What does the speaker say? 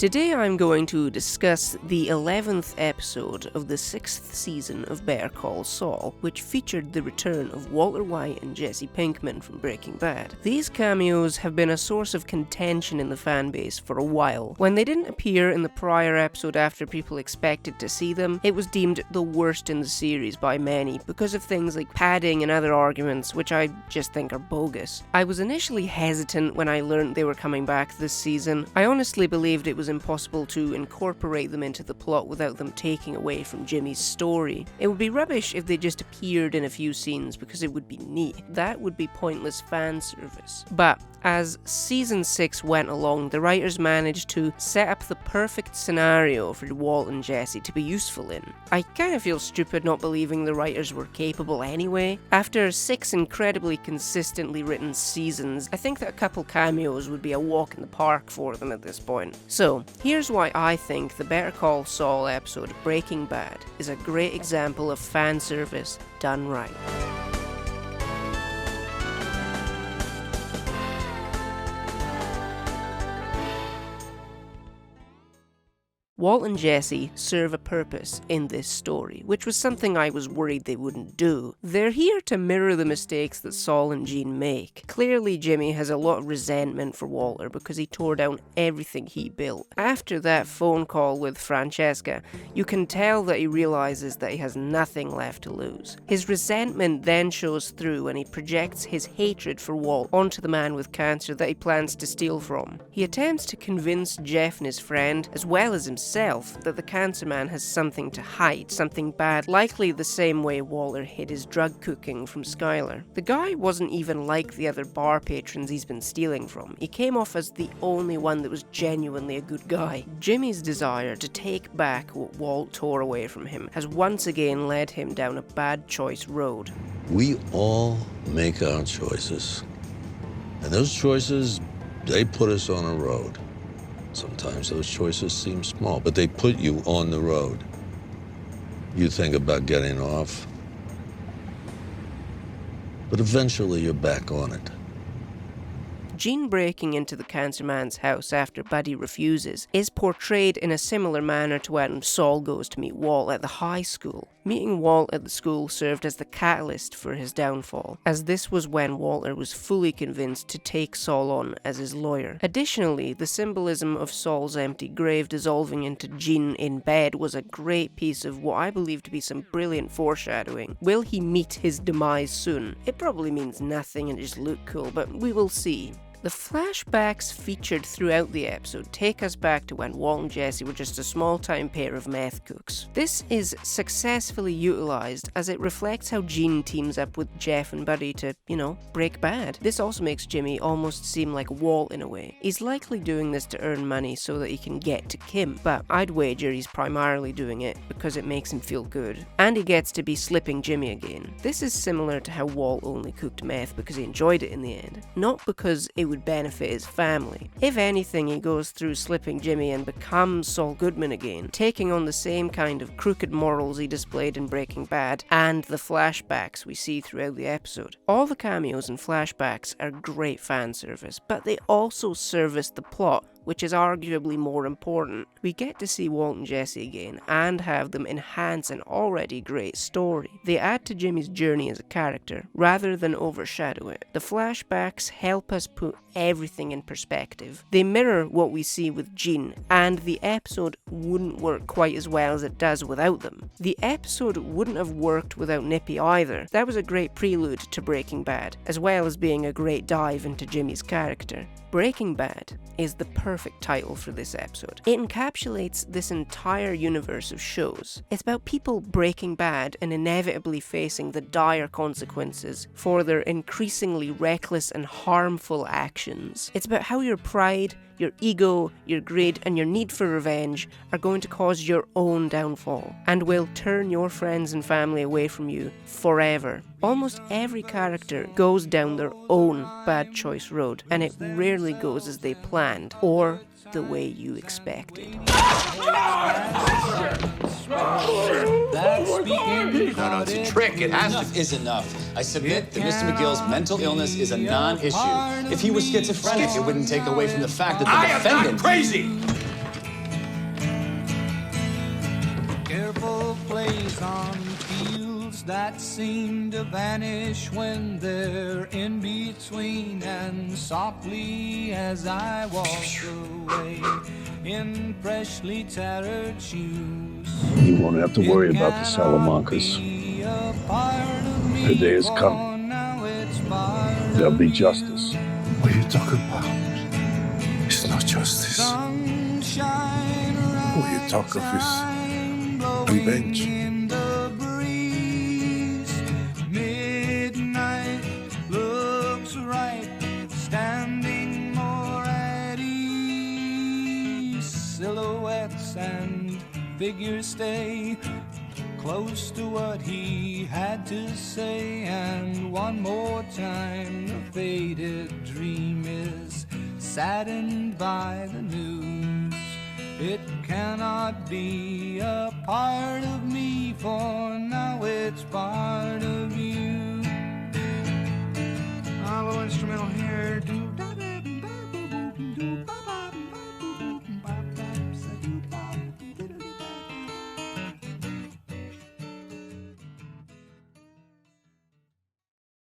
Today I'm going to discuss the 11th episode of the 6th season of Better Call Saul, which featured the return of Walter White and Jesse Pinkman from Breaking Bad. These cameos have been a source of contention in the fanbase for a while. When they didn't appear in the prior episode after people expected to see them, it was deemed the worst in the series by many because of things like padding and other arguments, which I just think are bogus. I was initially hesitant when I learned they were coming back this season. I honestly believed it was impossible to incorporate them into the plot without them taking away from Jimmy's story. It would be rubbish if they just appeared in a few scenes because it would be neat. That would be pointless fan service. But as season 6 went along, the writers managed to set up the perfect scenario for Walt and Jesse to be useful in. I kind of feel stupid not believing the writers were capable anyway. After 6 incredibly consistently written seasons, I think that a couple cameos would be a walk in the park for them at this point. So, here's why I think the Better Call Saul episode Breaking Bad is a great example of fan service done right. Walt and Jesse serve a purpose in this story, which was something I was worried they wouldn't do. They're here to mirror the mistakes that Saul and Gene make. Clearly, Jimmy has a lot of resentment for Walter because he tore down everything he built. After that phone call with Francesca, you can tell that he realizes that he has nothing left to lose. His resentment then shows through when he projects his hatred for Walt onto the man with cancer that he plans to steal from. He attempts to convince Jeff and his friend, as well as himself, that the cancer man has something to hide, something bad, likely the same way Walter hid his drug cooking from Skylar. The guy wasn't even like the other bar patrons he's been stealing from. He came off as the only one that was genuinely a good guy. Jimmy's desire to take back what Walt tore away from him has once again led him down a bad choice road. We all make our choices. And those choices, they put us on a road. Sometimes those choices seem small, but they put you on the road. You think about getting off, but eventually you're back on it. Gene breaking into the cancer man's house after Buddy refuses is portrayed in a similar manner to when Saul goes to meet Walt at the high school. Meeting Walt at the school served as the catalyst for his downfall, as this was when Walter was fully convinced to take Saul on as his lawyer. Additionally, the symbolism of Saul's empty grave dissolving into Gene in bed was a great piece of what I believe to be some brilliant foreshadowing. Will he meet his demise soon? It probably means nothing and just look cool, but we will see. The flashbacks featured throughout the episode take us back to when Walt and Jesse were just a small-time pair of meth cooks. This is successfully utilised as it reflects how Gene teams up with Jeff and Buddy to, break bad. This also makes Jimmy almost seem like Walt in a way. He's likely doing this to earn money so that he can get to Kim, but I'd wager he's primarily doing it because it makes him feel good. And he gets to be slipping Jimmy again. This is similar to how Walt only cooked meth because he enjoyed it in the end, not because it would benefit his family. If anything, he goes through slipping Jimmy and becomes Saul Goodman again, taking on the same kind of crooked morals he displayed in Breaking Bad and the flashbacks we see throughout the episode. All the cameos and flashbacks are great fan service, but they also service the plot, which is arguably more important. We get to see Walt and Jesse again and have them enhance an already great story. They add to Jimmy's journey as a character rather than overshadow it. The flashbacks help us put everything in perspective. They mirror what we see with Gene, and the episode wouldn't work quite as well as it does without them. The episode wouldn't have worked without Nippy either. That was a great prelude to Breaking Bad, as well as being a great dive into Jimmy's character. Breaking Bad is the perfect title for this episode. It encapsulates this entire universe of shows. It's about people breaking bad and inevitably facing the dire consequences for their increasingly reckless and harmful actions. It's about how your pride, your ego, your greed, and your need for revenge are going to cause your own downfall and will turn your friends and family away from you forever. Almost every character goes down their own bad choice road, and it rarely goes as they planned or the way you expected. No, it's a trick. It has Enough is enough. I submit that Mr. McGill's mental illness is a non-issue. If he were schizophrenic, it wouldn't take away from the fact that the defendant... I am not crazy! On fields that seem to vanish when they're in between, and softly as I walk away in freshly tattered shoes, You won't have to worry about the Salamancas. The day has come. There'll be justice. What are you talking about? It's not justice. What you talk of is revenge. Midnight looks right, standing more at ease. Silhouettes and figures stay close to what he had to say, and one more time the faded dream is saddened by the news. It cannot be a part of me, for now